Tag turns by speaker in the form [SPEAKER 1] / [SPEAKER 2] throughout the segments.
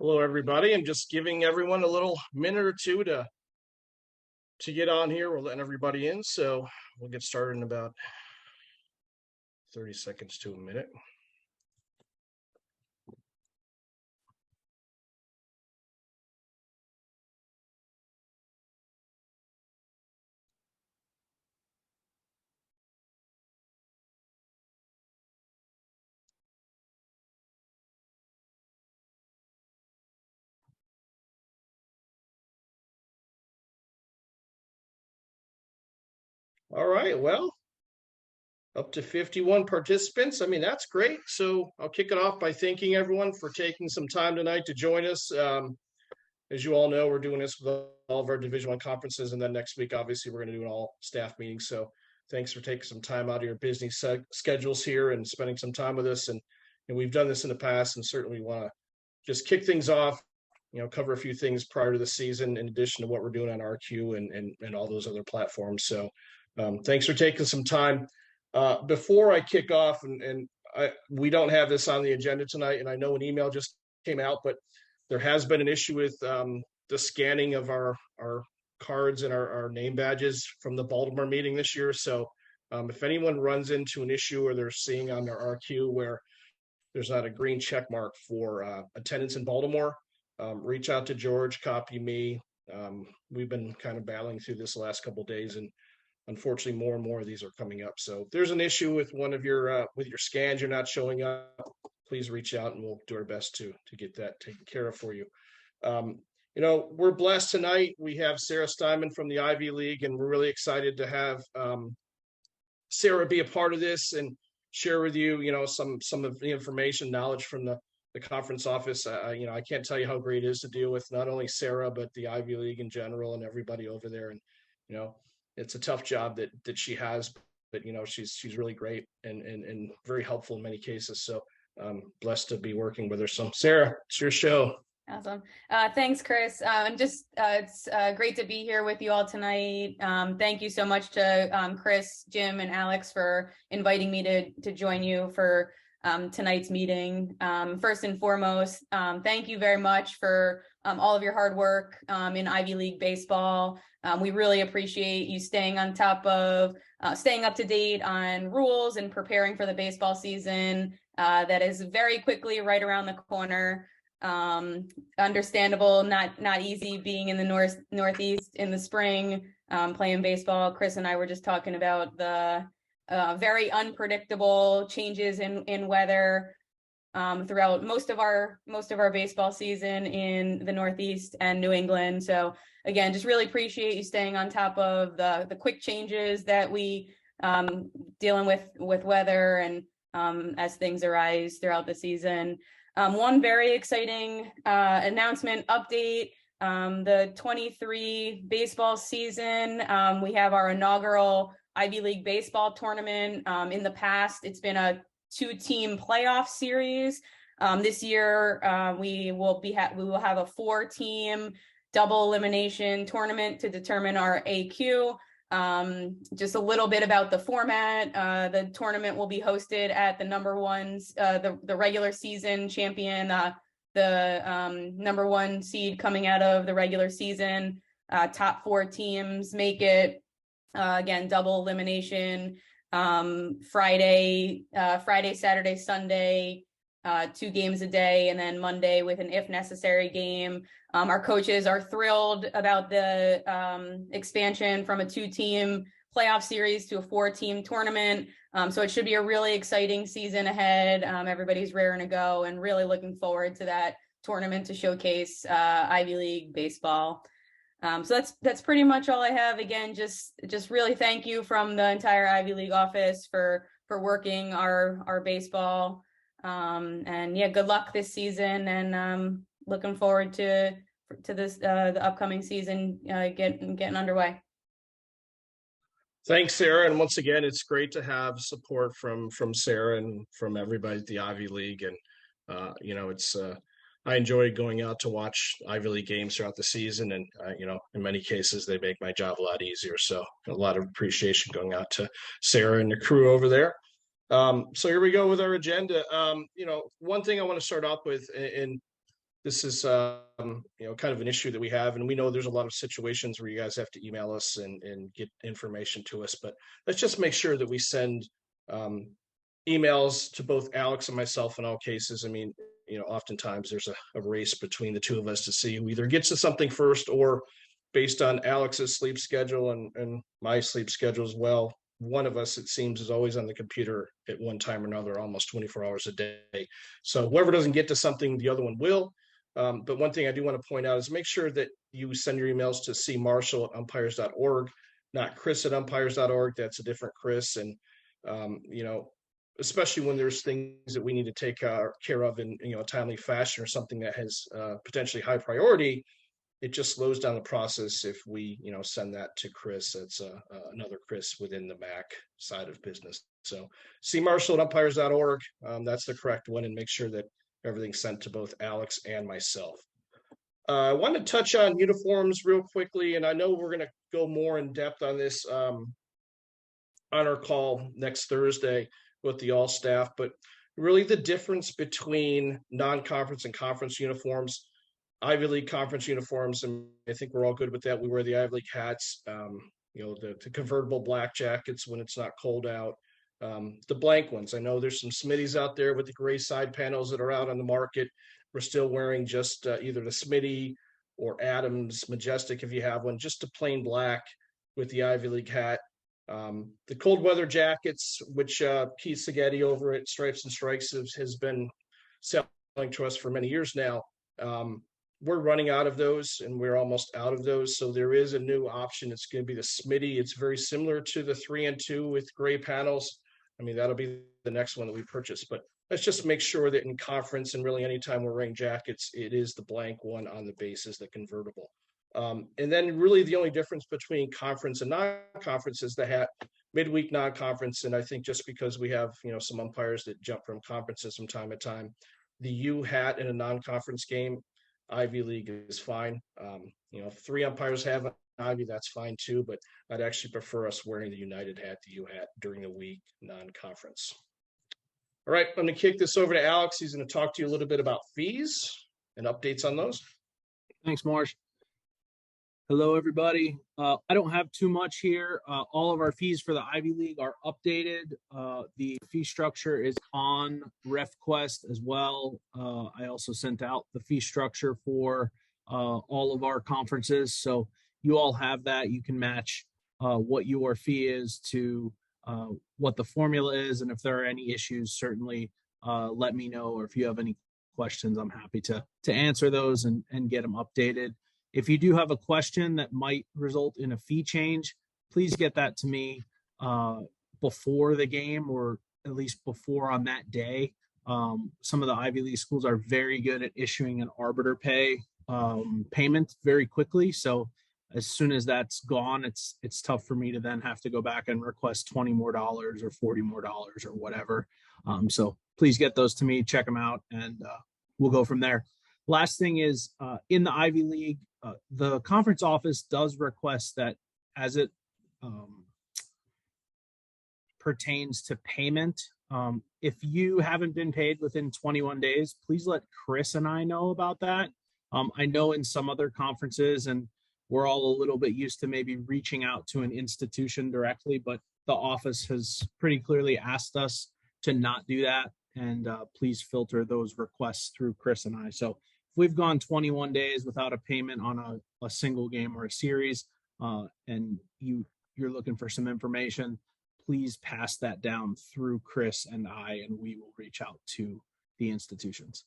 [SPEAKER 1] Hello, everybody. I'm just giving everyone a little minute or two to get on here. We're letting everybody in, so we'll get started in about 30 seconds to a minute. All right, well, up to 51 participants. I mean, that's great. So I'll kick it off by thanking everyone for taking some time tonight to join us. As you all know, we're doing this with all of our Division I conferences, and then next week, obviously, we're going to do an all staff meeting. So thanks for taking some time out of your busy schedules here and spending some time with us. And we've done this in the past, and certainly want to just kick things off, cover a few things prior to the season, in addition to what we're doing on RQ and all those other platforms. So thanks for taking some time. Before I kick off, we don't have this on the agenda tonight, and I know an email just came out, but there has been an issue with the scanning of our cards and our name badges from the Baltimore meeting this year. So if anyone runs into an issue or they're seeing on their RQ where there's not a green check mark for attendance in Baltimore, reach out to George, copy me. We've been kind of battling through this the last couple of days, and unfortunately more and more of these are coming up. So if there's an issue with one of your with your scans, you're not showing up, please reach out and we'll do our best to get that taken care of for you. We're blessed tonight. We have Sarah Steinman from the Ivy League, and we're really excited to have Sarah be a part of this and share with you, some of the information, knowledge from the conference office. I can't tell you how great it is to deal with not only Sarah, but the Ivy League in general and everybody over there. And, it's a tough job that she has, but, she's really great and very helpful in many cases. So blessed to be working with her. So Sarah, it's your show.
[SPEAKER 2] Awesome. Thanks, Chris. And just it's great to be here with you all tonight. Thank you so much to Chris, Jim, and Alex for inviting me to join you for tonight's meeting. First and foremost, thank you very much for all of your hard work in Ivy League baseball. We really appreciate you staying on top of, staying up to date on rules and preparing for the baseball season that is very quickly right around the corner. Understandable, not easy being in the Northeast in the spring, playing baseball. Chris and I were just talking about the very unpredictable changes in weather throughout most of our baseball season in the Northeast and New England. So again, just really appreciate you staying on top of the quick changes that we dealing with weather and as things arise throughout the season. One very exciting announcement update, the 23 baseball season. We have our inaugural Ivy League baseball tournament. In the past, it's been a 2-team playoff series. This year, we will have a 4-team double elimination tournament to determine our AQ. Just a little bit about the format. The tournament will be hosted at the number ones, the regular season champion, the number 1 seed coming out of the regular season. Top 4 teams make it. Again, double elimination. Friday, Saturday, Sunday, 2 games a day, and then Monday with an if necessary game. Our coaches are thrilled about the expansion from a 2-team playoff series to a 4-team tournament. So it should be a really exciting season ahead. Everybody's raring to go and really looking forward to that tournament to showcase Ivy League baseball. So that's pretty much all I have. Again, just really thank you from the entire Ivy League office for working our baseball. And yeah, good luck this season, and looking forward to this the upcoming season getting underway.
[SPEAKER 1] Thanks, Sarah. And once again, it's great to have support from Sarah and from everybody at the Ivy League. And it's I enjoy going out to watch Ivy League games throughout the season, and in many cases they make my job a lot easier. So a lot of appreciation going out to Sarah and the crew over there. So here we go with our agenda. One thing I want to start off with, and this is kind of an issue that we have, and we know there's a lot of situations where you guys have to email us and get information to us, but let's just make sure that we send emails to both Alex and myself in all cases. I mean, oftentimes there's a race between the two of us to see who either gets to something first, or based on Alex's sleep schedule and my sleep schedule as well, one of us, it seems, is always on the computer at one time or another, almost 24 hours a day. So whoever doesn't get to something, the other one will. But one thing I do want to point out is make sure that you send your emails to cmarshall@umpires.org, not chris@umpires.org. That's a different Chris. And, especially when there's things that we need to take care of in a timely fashion, or something that has potentially high priority, it just slows down the process if we send that to Chris. That's another Chris within the MAC side of business. So cmarshall@umpires.org, that's the correct one, and make sure that everything's sent to both Alex and myself. I want to touch on uniforms real quickly, and I know we're going to go more in depth on this on our call next Thursday with the all staff, but really the difference between non-conference and conference uniforms. Ivy League conference uniforms, and I think we're all good with that. We wear the Ivy League hats, the convertible black jackets when it's not cold out, the blank ones. I know there's some Smitties out there with the gray side panels that are out on the market. We're still wearing just either the Smitty or Adams Majestic, if you have one, just a plain black with the Ivy League hat. The cold weather jackets, which Keith Seghetti over at Stripes and Strikes has been selling to us for many years now. We're running out of those, and we're almost out of those. So there is a new option. It's going to be the Smitty. It's very similar to the 3-2 with gray panels. I mean, that'll be the next one that we purchase. But let's just make sure that in conference, and really anytime we're wearing jackets, it is the blank one on the base, is the convertible. And then really the only difference between conference and non-conference is the hat. Midweek non-conference, and I think just because we have some umpires that jump from conferences from time to time, the U hat in a non-conference game, Ivy League is fine. If 3 umpires have an Ivy, that's fine too, but I'd actually prefer us wearing the United hat, the U hat, during the week non-conference. All right, I'm going to kick this over to Alex. He's going to talk to you a little bit about fees and updates on those.
[SPEAKER 3] Thanks, Marsh. Hello, everybody. I don't have too much here. All of our fees for the Ivy League are updated. The fee structure is on RefQuest as well. I also sent out the fee structure for all of our conferences. So you all have that. You can match what your fee is to what the formula is. And if there are any issues, certainly let me know. Or if you have any questions, I'm happy to answer those and get them updated. If you do have a question that might result in a fee change, please get that to me before the game, or at least before on that day. Some of the Ivy League schools are very good at issuing an arbiter pay payment very quickly. So as soon as that's gone, it's tough for me to then have to go back and request $20 more or $40 more or whatever. So please get those to me, check them out, and we'll go from there. Last thing is in the Ivy League, the conference office does request that as it pertains to payment, if you haven't been paid within 21 days, please let Chris and I know about that. I know in some other conferences, and we're all a little bit used to maybe reaching out to an institution directly, but the office has pretty clearly asked us to not do that. And please filter those requests through Chris and I. So if we've gone 21 days without a payment on a single game or a series, and you're looking for some information, please pass that down through Chris and I, and we will reach out to the institutions.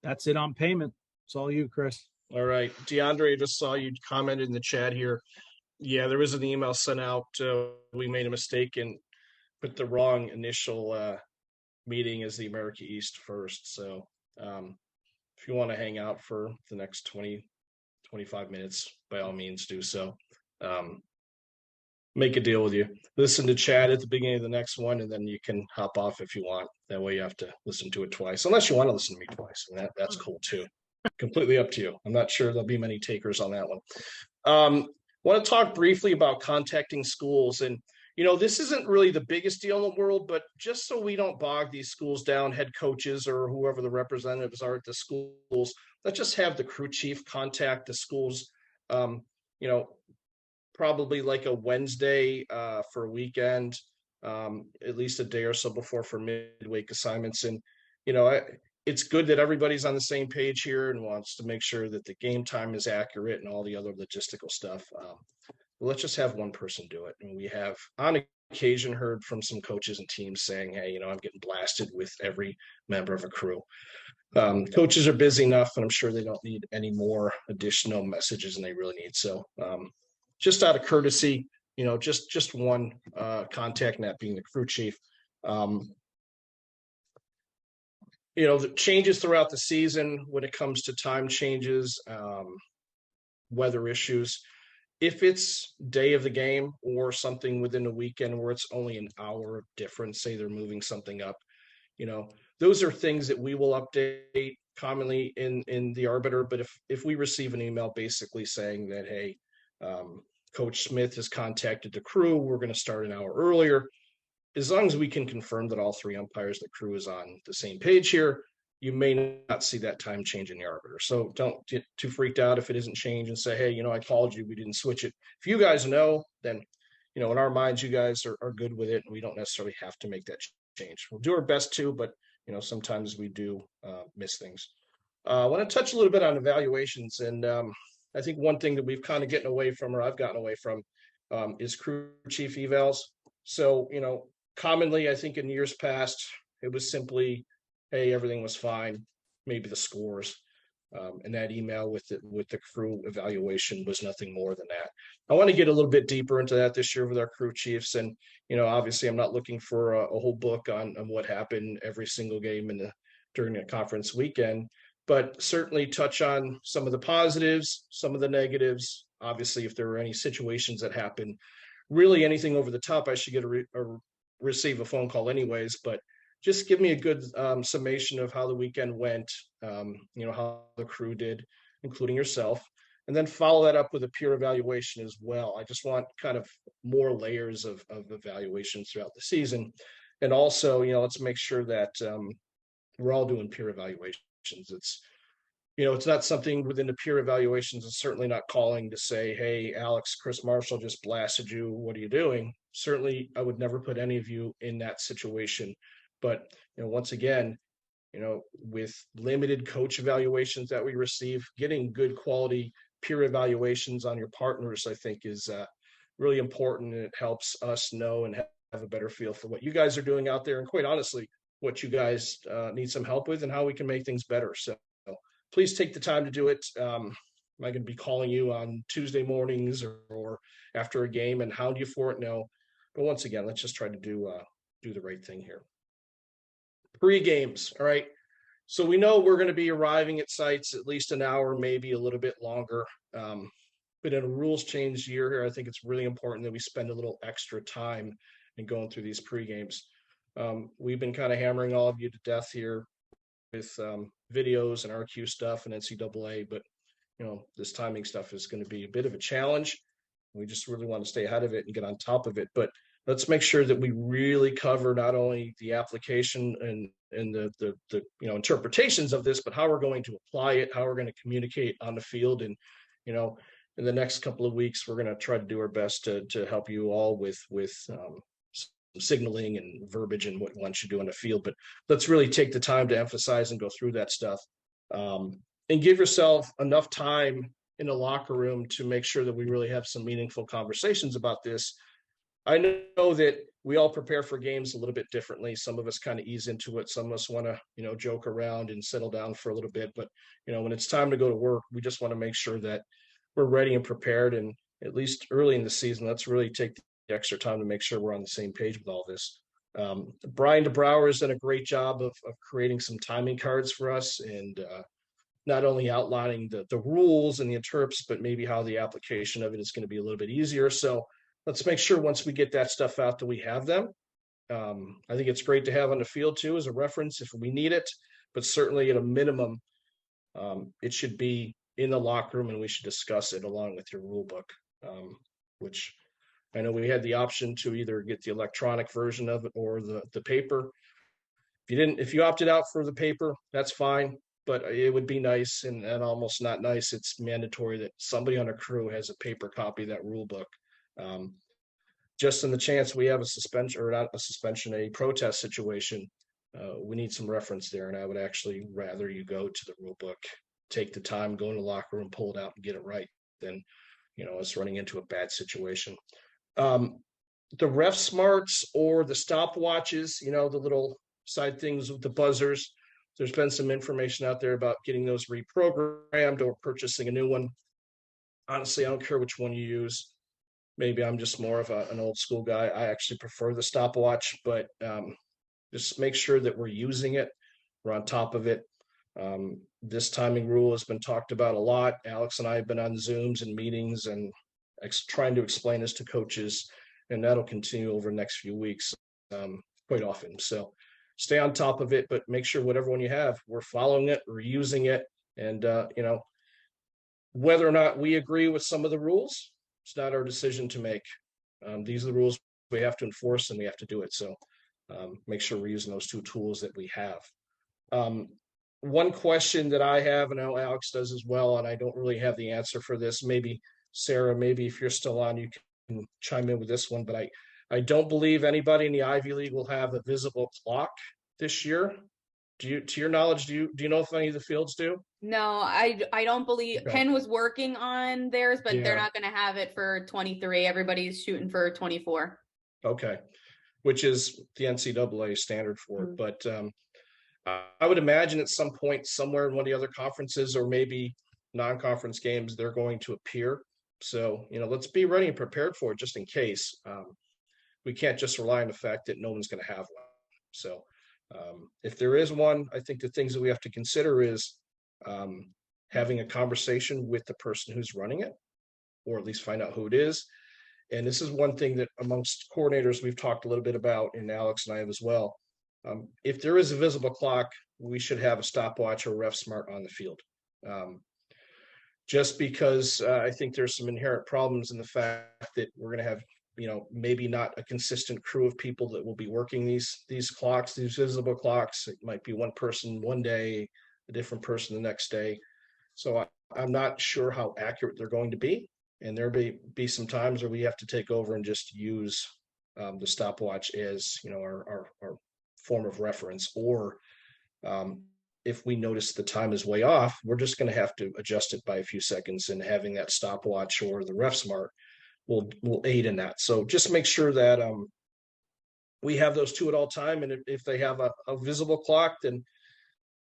[SPEAKER 3] That's it on payment. It's all you, Chris.
[SPEAKER 1] All right. DeAndre, I just saw you commented in the chat here. Yeah, there was an email sent out. We made a mistake and put the wrong initial meeting as the America East first. So if you want to hang out for the next 25 minutes, by all means do so. Make a deal with you. Listen to chat at the beginning of the next one, and then you can hop off if you want. That way you have to listen to it twice, unless you want to listen to me twice, and that's cool too. Completely up to you. I'm not sure there'll be many takers on that one. Want to talk briefly about contacting schools. And, this isn't really the biggest deal in the world, but just so we don't bog these schools down, head coaches or whoever the representatives are at the schools, let's just have the crew chief contact the schools, you know, probably like a Wednesday for a weekend, at least a day or so before for midweek assignments. And, you know, it's good that everybody's on the same page here and wants to make sure that the game time is accurate and all the other logistical stuff. Let's just have one person do it. And we have on occasion heard from some coaches and teams saying, hey, you know, I'm getting blasted with every member of a crew. Coaches are busy enough, and I'm sure they don't need any more additional messages than they really need. So just out of courtesy, you know, just one contact, and that being the crew chief. You know, the changes throughout the season when it comes to time changes, weather issues. If it's day of the game or something within a weekend where it's only an hour difference, say they're moving something up, you know, those are things that we will update commonly in the arbiter. But if we receive an email basically saying that, hey, Coach Smith has contacted the crew, we're going to start an hour earlier, as long as we can confirm that all three umpires, the crew is on the same page here, you may not see that time change in the arbiter. So don't get too freaked out if it isn't changed and say, hey, you know, I called you, we didn't switch it. If you guys know, then, you know, in our minds, you guys are good with it, and we don't necessarily have to make that change. We'll do our best to, but, you know, sometimes we do miss things. I want to touch a little bit on evaluations. And I think one thing that we've kind of gotten away from, or I've gotten away from, is crew chief evals. So, you know, commonly, I think in years past, it was simply, hey, everything was fine, maybe the scores. And that email with the crew evaluation was nothing more than that. I want to get a little bit deeper into that this year with our crew chiefs. And, you know, obviously I'm not looking for a whole book on what happened every single game during the conference weekend, but certainly touch on some of the positives, some of the negatives. Obviously, if there were any situations that happened, really anything over the top, I should get receive a phone call anyways, but just give me a good summation of how the weekend went, you know, how the crew did, including yourself, and then follow that up with a peer evaluation as well. I just want kind of more layers of evaluations throughout the season. And also, you know, let's make sure that we're all doing peer evaluations. It's, you know, it's not something within the peer evaluations. It's certainly not calling to say, hey, Alex, Chris Marshall just blasted you. What are you doing? Certainly, I would never put any of you in that situation. But, you know, once again, you know, with limited coach evaluations that we receive, getting good quality peer evaluations on your partners, I think, is really important. And it helps us know and have a better feel for what you guys are doing out there. And quite honestly, what you guys need some help with and how we can make things better. So please take the time to do it. Am I going to be calling you on Tuesday mornings or after a game and hound you for it? No. But once again, let's just try to do the right thing here. Pre-games, all right. So we know we're going to be arriving at sites at least an hour, maybe a little bit longer. But in a rules change year here, I think it's really important that we spend a little extra time in going through these pre-games. We've been kind of hammering all of you to death here with videos and RQ stuff and NCAA, but you know, this timing stuff is going to be a bit of a challenge. We just really want to stay ahead of it and get on top of it. But let's make sure that we really cover not only the application and the you know, interpretations of this, but how we're going to apply it, how we're going to communicate on the field. And, you know, in the next couple of weeks, we're going to try to do our best to help you all with some signaling and verbiage and what we want you to do on the field. But let's really take the time to emphasize and go through that stuff, and give yourself enough time in the locker room to make sure that we really have some meaningful conversations about this. I know that we all prepare for games a little bit differently. Some of us kind of ease into it. Some of us want to, you know, joke around and settle down for a little bit. But, you know, when it's time to go to work, we just want to make sure that we're ready and prepared. And at least early in the season, let's really take the extra time to make sure we're on the same page with all this. Brian DeBrouwer has done a great job of creating some timing cards for us, and not only outlining the rules and the interps, but maybe how the application of it is going to be a little bit easier. So let's make sure once we get that stuff out that we have them. I think it's great to have on the field too as a reference if we need it, but certainly at a minimum, it should be in the locker room and we should discuss it along with your rule book, which I know we had the option to either get the electronic version of it or the paper. If you opted out for the paper, that's fine. but it would be nice and almost not nice. It's mandatory that somebody on a crew has a paper copy of that rule book. Just in the chance we have a suspension, or not a suspension, a protest situation, we need some reference there. And I would actually rather you go to the rule book, take the time, go in the locker room, pull it out and get it right than, us running into a bad situation. The ref smarts or the stopwatches, the little side things with the buzzers. There's been some information out there about getting those reprogrammed or purchasing a new one. Honestly, I don't care which one you use. Maybe I'm just more of an old school guy. I actually prefer the stopwatch, but just make sure that we're using it. We're on top of it. This timing rule has been talked about a lot. Alex and I have been on Zooms and meetings and trying to explain this to coaches, and that'll continue over the next few weeks quite often. So stay on top of it, but make sure whatever one you have, we're following it, we're using it. And, whether or not we agree with some of the rules, it's not our decision to make. These are the rules we have to enforce, and we have to do it. So make sure we're using those two tools that we have. One question that I have, and I know Alex does as well, and I don't really have the answer for this. Maybe Sarah, maybe if you're still on, you can chime in with this one, but I don't believe anybody in the Ivy League will have a visible clock this year. To your knowledge, do you know if any of the fields do?
[SPEAKER 2] No, I don't believe
[SPEAKER 1] Okay.
[SPEAKER 2] Penn was working on theirs, but
[SPEAKER 1] Yeah.
[SPEAKER 2] they're not going to have it for 23. Everybody's shooting for 24.
[SPEAKER 1] Okay, which is the NCAA standard for it. But I would imagine at some point somewhere in one of the other conferences or maybe non-conference games, they're going to appear. So, let's be ready and prepared for it just in case. We can't just rely on the fact that no one's going to have one. So if there is one, I think the things that we have to consider is having a conversation with the person who's running it, or at least find out who it is. And this is one thing that amongst coordinators we've talked a little bit about, and Alex and I have as well. If there is a visible clock, we should have a stopwatch or ref smart on the field. Just because I think there's some inherent problems in the fact that we're going to have, maybe not a consistent crew of people that will be working these clocks, these visible clocks. It might be one person one day, a different person the next day. So I'm not sure how accurate they're going to be. And there may be some times where we have to take over and just use the stopwatch as, our form of reference. Or if we notice the time is way off, we're just going to have to adjust it by a few seconds, and having that stopwatch or the ref smart will aid in that. So just make sure that we have those two at all time. And if they have a visible clock, then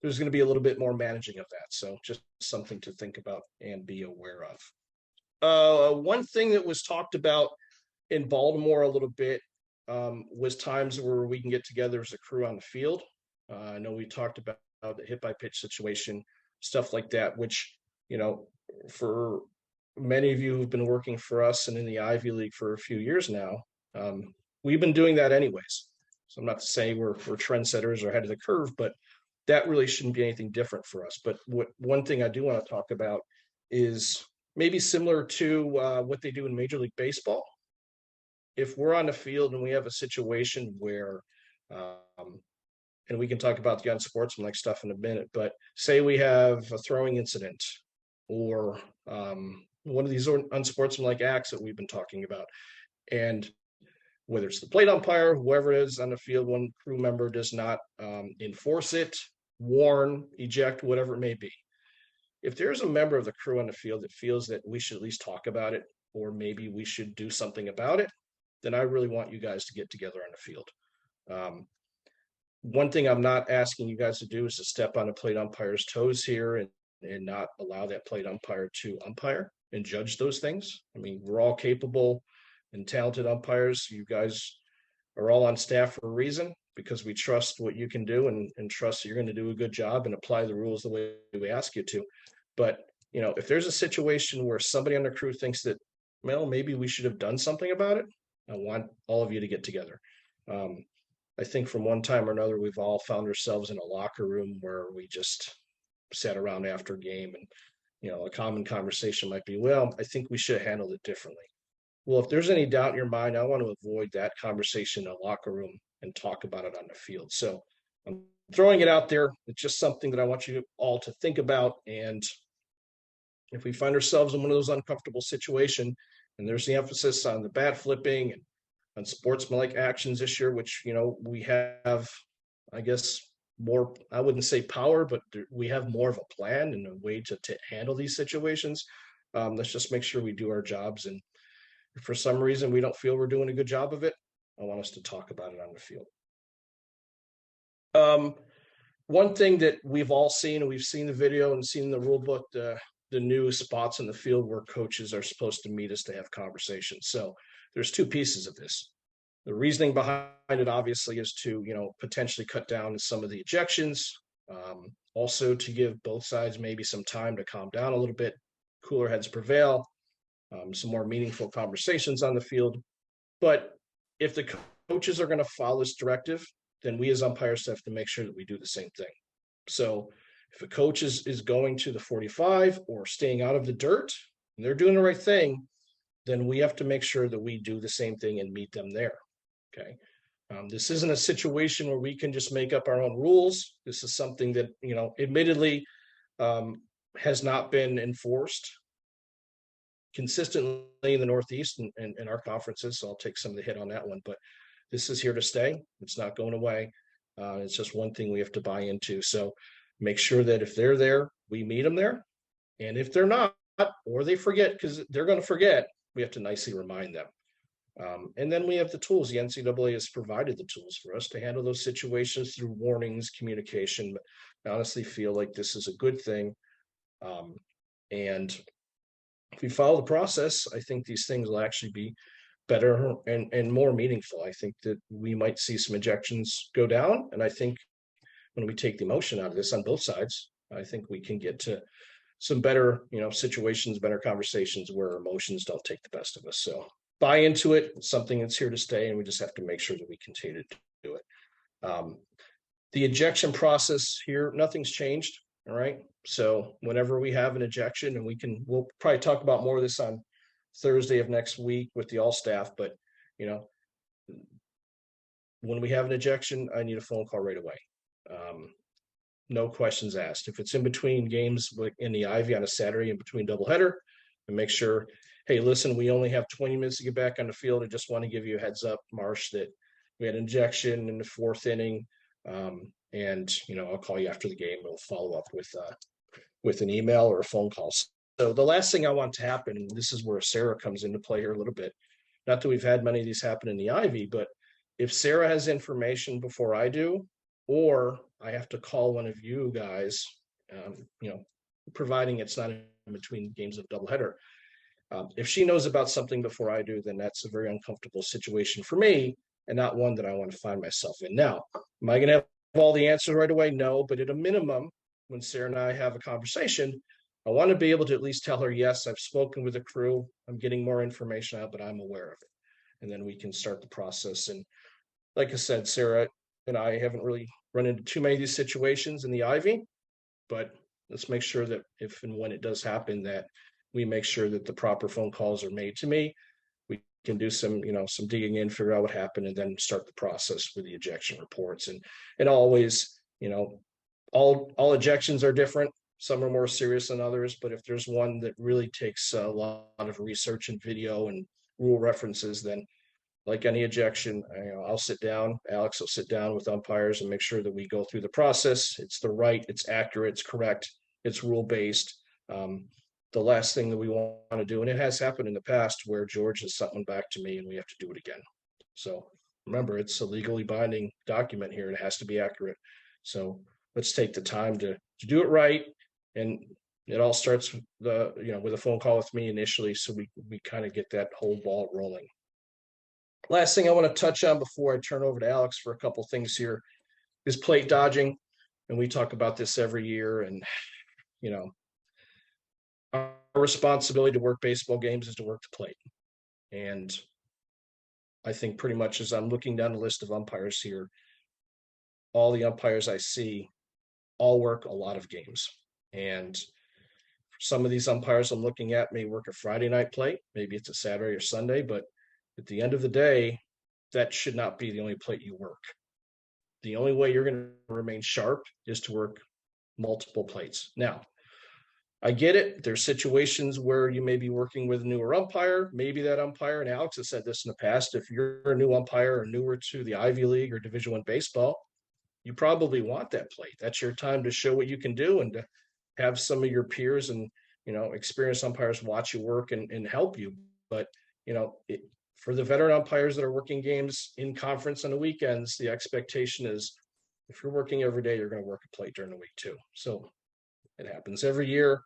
[SPEAKER 1] there's going to be a little bit more managing of that. So just something to think about and be aware of. One thing that was talked about in Baltimore a little bit was times where we can get together as a crew on the field. I know we talked about the hit by pitch situation, stuff like that, which, for many of you who've been working for us and in the Ivy League for a few years now, we've been doing that anyways. So I'm not to say we're trendsetters or ahead of the curve, but that really shouldn't be anything different for us. But one thing I do want to talk about is maybe similar to what they do in Major League Baseball. If we're on the field and we have a situation where, and we can talk about the unsportsmanlike stuff in a minute, but say we have a throwing incident or one of these unsportsmanlike acts that we've been talking about, and whether it's the plate umpire, whoever it is on the field, one crew member does not enforce it, warn, eject, whatever it may be. If there's a member of the crew on the field that feels that we should at least talk about it, or maybe we should do something about it, then I really want you guys to get together on the field. One thing I'm not asking you guys to do is to step on a plate umpire's toes here and not allow that plate umpire to umpire and judge those things. I mean, we're all capable and talented umpires. You guys are all on staff for a reason, because we trust what you can do and trust that you're going to do a good job and apply the rules the way we ask you to. But, if there's a situation where somebody on the crew thinks that, well, maybe we should have done something about it, I want all of you to get together. I think from one time or another, we've all found ourselves in a locker room where we just sat around after a game, and, a common conversation might be, well, I think we should have handled it differently. Well, if there's any doubt in your mind, I want to avoid that conversation in a locker room and talk about it on the field. So I'm throwing it out there. It's just something that I want you all to think about. And if we find ourselves in one of those uncomfortable situations, and there's the emphasis on the bat flipping and on sportsmanlike actions this year, which, we have, I guess, more, I wouldn't say power, but we have more of a plan and a way to handle these situations. Let's just make sure we do our jobs. And if for some reason we don't feel we're doing a good job of it, I want us to talk about it on the field. One thing that we've all seen, and we've seen the video and seen the rule book, the new spots in the field where coaches are supposed to meet us to have conversations. So there's two pieces of this. The reasoning behind it obviously is to, potentially cut down some of the ejections, also to give both sides maybe some time to calm down a little bit, cooler heads prevail, some more meaningful conversations on the field. But if the coaches are going to follow this directive, then we as umpires have to make sure that we do the same thing. So if a coach is going to the 45 or staying out of the dirt and they're doing the right thing, then we have to make sure that we do the same thing and meet them there. Okay. This isn't a situation where we can just make up our own rules. This is something that, admittedly, has not been enforced consistently in the Northeast and in our conferences. So I'll take some of the hit on that one, but this is here to stay. It's not going away. It's just one thing we have to buy into. So make sure that if they're there, we meet them there. And if they're not, or they forget, because they're going to forget, we have to nicely remind them. And then we have the tools. The NCAA has provided the tools for us to handle those situations through warnings, communication. But I honestly feel like this is a good thing. And if we follow the process, I think these things will actually be better and more meaningful. I think that we might see some ejections go down. And I think when we take the emotion out of this on both sides, I think we can get to some better, situations, better conversations where emotions don't take the best of us. So buy into it. It's something that's here to stay, and we just have to make sure that we continue to do it. The ejection process here, nothing's changed. All right. So whenever we have an ejection, and we'll probably talk about more of this on Thursday of next week with the all staff, but when we have an ejection, I need a phone call right away. No questions asked. If it's in between games in the Ivy on a Saturday in between doubleheader, and make sure, hey, listen, we only have 20 minutes to get back on the field. I just want to give you a heads up, Marsh, that we had an injection in the fourth inning. And I'll call you after the game. We'll follow up with an email or a phone call. So the last thing I want to happen, and this is where Sarah comes into play here a little bit. Not that we've had many of these happen in the Ivy, but if Sarah has information before I do, or I have to call one of you guys, providing it's not in between games of doubleheader. If she knows about something before I do, then that's a very uncomfortable situation for me, and not one that I want to find myself in. Now, am I going to have all the answers right away? No, but at a minimum, when Sarah and I have a conversation, I want to be able to at least tell her, yes, I've spoken with the crew. I'm getting more information out, but I'm aware of it. And then we can start the process. And like I said, Sarah and I haven't really run into too many of these situations in the Ivy, but let's make sure that if and when it does happen, that we make sure that the proper phone calls are made to me. We can do some digging in, figure out what happened, and then start the process with the ejection reports. And always, all ejections are different. Some are more serious than others, but if there's one that really takes a lot of research and video and rule references, then like any ejection, I'll sit down, Alex will sit down with umpires and make sure that we go through the process. It's accurate, it's correct, it's rule-based. The last thing that we want to do, and it has happened in the past where George has sent one back to me and we have to do it again. So remember, it's a legally binding document here. It has to be accurate. So let's take the time to do it right. And it all starts with a phone call with me initially, so we kind of get that whole ball rolling. Last thing I want to touch on before I turn over to Alex for a couple things here is plate dodging. And we talk about this every year. And, our responsibility to work baseball games is to work the plate. And I think pretty much as I'm looking down the list of umpires here, all the umpires I see all work a lot of games. And some of these umpires I'm looking at may work a Friday night plate. Maybe it's a Saturday or Sunday, but at the end of the day, that should not be the only plate you work. The only way you're going to remain sharp is to work multiple plates. Now, I get it. There's situations where you may be working with a newer umpire. Maybe that umpire, and Alex has said this in the past, if you're a new umpire or newer to the Ivy League or Division I baseball, you probably want that plate. That's your time to show what you can do and to have some of your peers and, experienced umpires watch you work and help you. But, for the veteran umpires that are working games in conference on the weekends, the expectation is if you're working every day, you're going to work a plate during the week too. So it happens every year.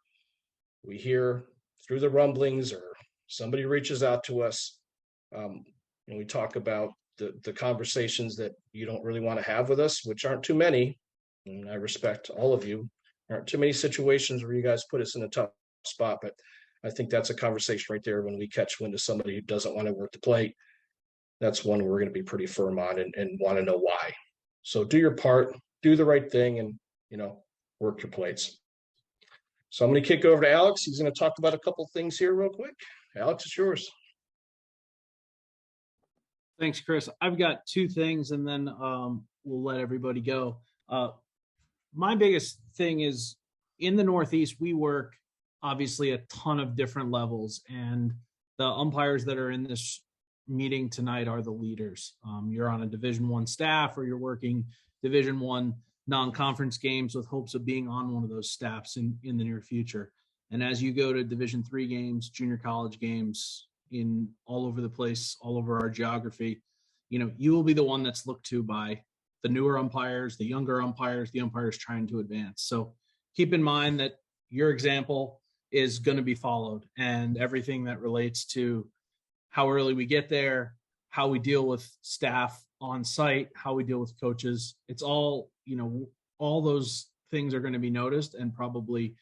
[SPEAKER 1] We hear through the rumblings or somebody reaches out to us, and we talk about the conversations that you don't really want to have with us, which aren't too many. And I respect all of you. There aren't too many situations where you guys put us in a tough spot, but I think that's a conversation right there when we catch wind of somebody who doesn't want to work the plate. That's one we're going to be pretty firm on and want to know why. So do your part, do the right thing, and, work your plates. So I'm going to kick over to Alex. He's going to talk about a couple things here real quick. Alex, it's yours.
[SPEAKER 3] Thanks, Chris. I've got two things, and then we'll let everybody go. My biggest thing is in the Northeast, we work obviously a ton of different levels, and the umpires that are in this meeting tonight are the leaders. You're on a Division I staff, or you're working Division I non-conference games with hopes of being on one of those staffs in the near future. And as you go to Division III games, junior college games, in all over the place, all over our geography, you will be the one that's looked to by the newer umpires, the younger umpires, the umpires trying to advance. So keep in mind that your example is going to be followed, and everything that relates to how early we get there, how we deal with staff on site, how we deal with coaches, it's all, all those things are going to be noticed and probably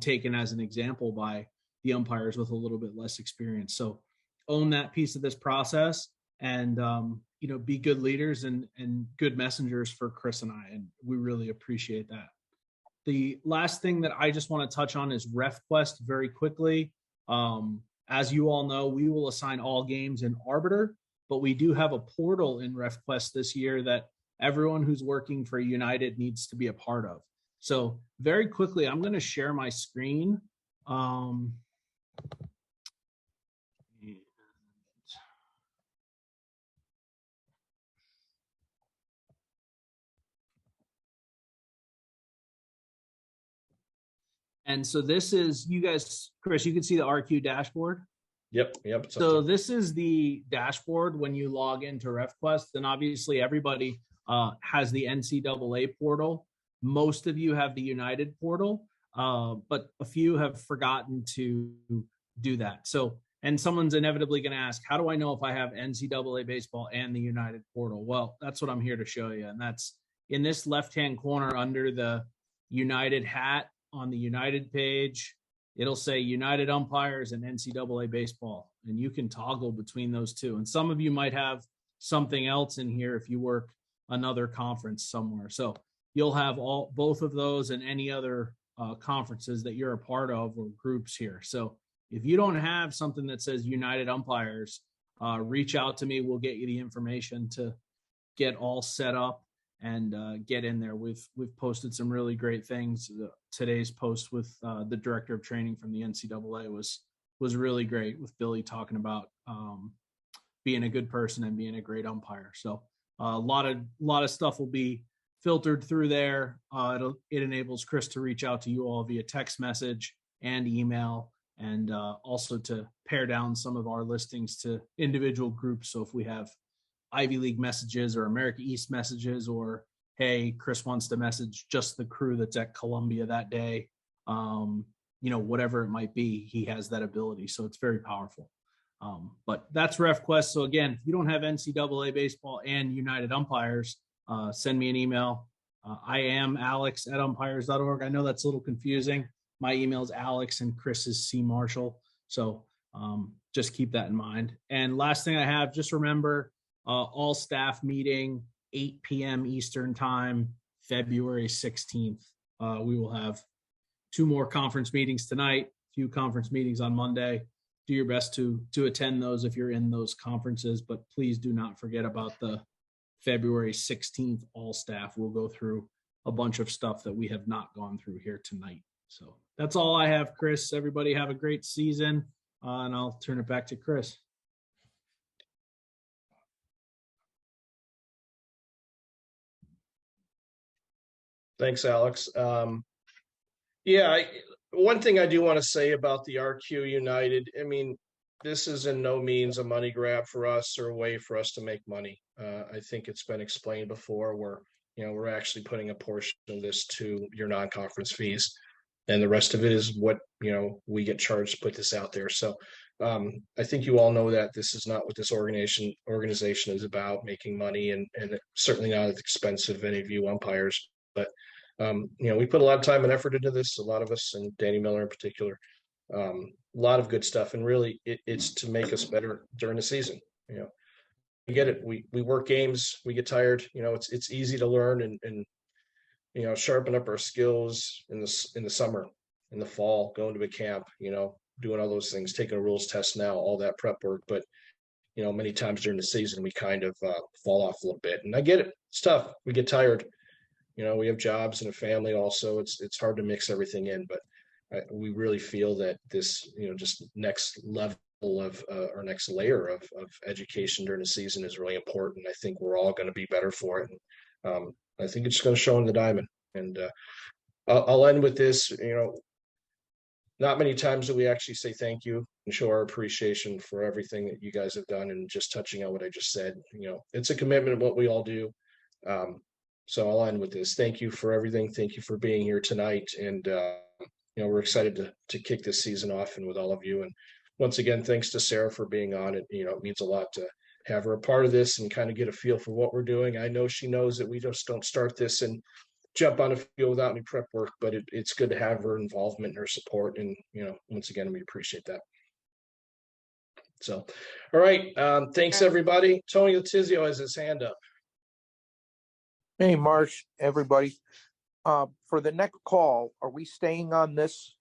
[SPEAKER 3] taken as an example by the umpires with a little bit less experience. So own that piece of this process and, be good leaders and good messengers for Chris and I. And we really appreciate that. The last thing that I just want to touch on is RefQuest very quickly. As you all know, we will assign all games in Arbiter, but we do have a portal in RefQuest this year that everyone who's working for United needs to be a part of. So very quickly, I'm going to share my screen. And so this is, you guys, Chris, you can see the RQ dashboard.
[SPEAKER 1] Yep.
[SPEAKER 3] So this is the dashboard when you log into RefQuest, and obviously everybody has the NCAA portal. Most of you have the United portal, but a few have forgotten to do that. So, and someone's inevitably going to ask, how do I know if I have NCAA baseball and the United portal? Well, that's what I'm here to show you. And that's in this left-hand corner under the United hat on the United page. It'll say United Umpires and NCAA baseball, and you can toggle between those two. And some of you might have something else in here if you work another conference somewhere. So you'll have both of those and any other conferences that you're a part of or groups here. So if you don't have something that says United Umpires, reach out to me. We'll get you the information to get all set up and get in there. We've posted some really great things. Today's post with the director of training from the NCAA was really great, with Billy talking about being a good person and being a great umpire. So a lot of stuff will be filtered through there. It enables Chris to reach out to you all via text message and email, and also to pare down some of our listings to individual groups. So if we have Ivy League messages or America East messages, or hey, Chris wants to message just the crew that's at Columbia that day, whatever it might be, he has that ability. So it's very powerful. But that's RefQuest. So again, if you don't have NCAA baseball and United Umpires, send me an email. I am Alex at umpires.org. I know that's a little confusing. My email is Alex and Chris is C. Marshall. So just keep that in mind. And last thing I have, just remember, all staff meeting 8 p.m. Eastern time, February 16th. We will have 2 more conference meetings tonight, a few conference meetings on Monday. Do your best to attend those if you're in those conferences, but please do not forget about the February 16th, all staff. We'll go through a bunch of stuff that we have not gone through here tonight. So that's all I have, Chris. Everybody have a great season, and I'll turn it back to Chris.
[SPEAKER 1] Thanks, Alex. Yeah, one thing I do want to say about the RQ United, I mean, this is in no means a money grab for us or a way for us to make money. I think it's been explained before where, we're actually putting a portion of this to your non-conference fees, and the rest of it is what, we get charged to put this out there. So I think you all know that this is not what this organization is about, making money, and certainly not at the expense of any of you umpires. But we put a lot of time and effort into this, a lot of us, and Danny Miller in particular. A lot of good stuff, and really it's to make us better during the season. We get it. We work games, we get tired. It's easy to learn and sharpen up our skills in the summer, in the fall, going to a camp, doing all those things, taking a rules test now, all that prep work. But many times during the season we kind of fall off a little bit, and I get it. It's tough. We get tired. We have jobs and a family also. It's hard to mix everything in, but we really feel that this, just next level of our next layer of education during the season is really important. I think we're all going to be better for it. And I think it's going to show in the diamond. And I'll end with this, not many times do we actually say thank you and show our appreciation for everything that you guys have done. And just touching on what I just said, it's a commitment of what we all do. So I'll end with this. Thank you for everything. Thank you for being here tonight. And, we're excited to kick this season off and with all of you. And once again, thanks to Sarah for being on it. It means a lot to have her a part of this and kind of get a feel for what we're doing. I know she knows that we just don't start this and jump on a field without any prep work, but it's good to have her involvement and her support. And, once again, we appreciate that. So, all right. Thanks, everybody. Tony Letizio has his hand up.
[SPEAKER 4] Hey, Marsh, everybody. For the next call, are we staying on this,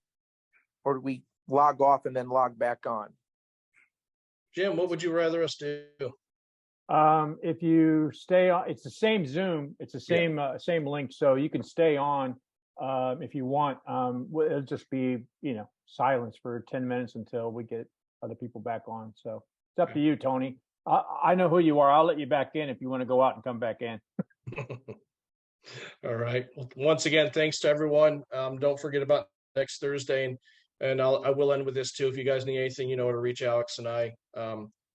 [SPEAKER 4] or do we log off and then log back on?
[SPEAKER 1] Jim, what would you rather us do?
[SPEAKER 5] If you stay on, it's the same Zoom, it's the same same link, so you can stay on if you want. It'll just be silence for 10 minutes until we get other people back on. So it's up to you, Tony. I know who you are. I'll let you back in if you want to go out and come back in.
[SPEAKER 1] All right. Well, once again, thanks to everyone. Don't forget about next Thursday, and I will end with this too. If you guys need anything, to reach Alex and I.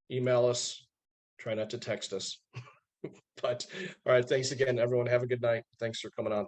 [SPEAKER 1] Email us. Try not to text us. But all right. Thanks again, everyone. Have a good night. Thanks for coming on.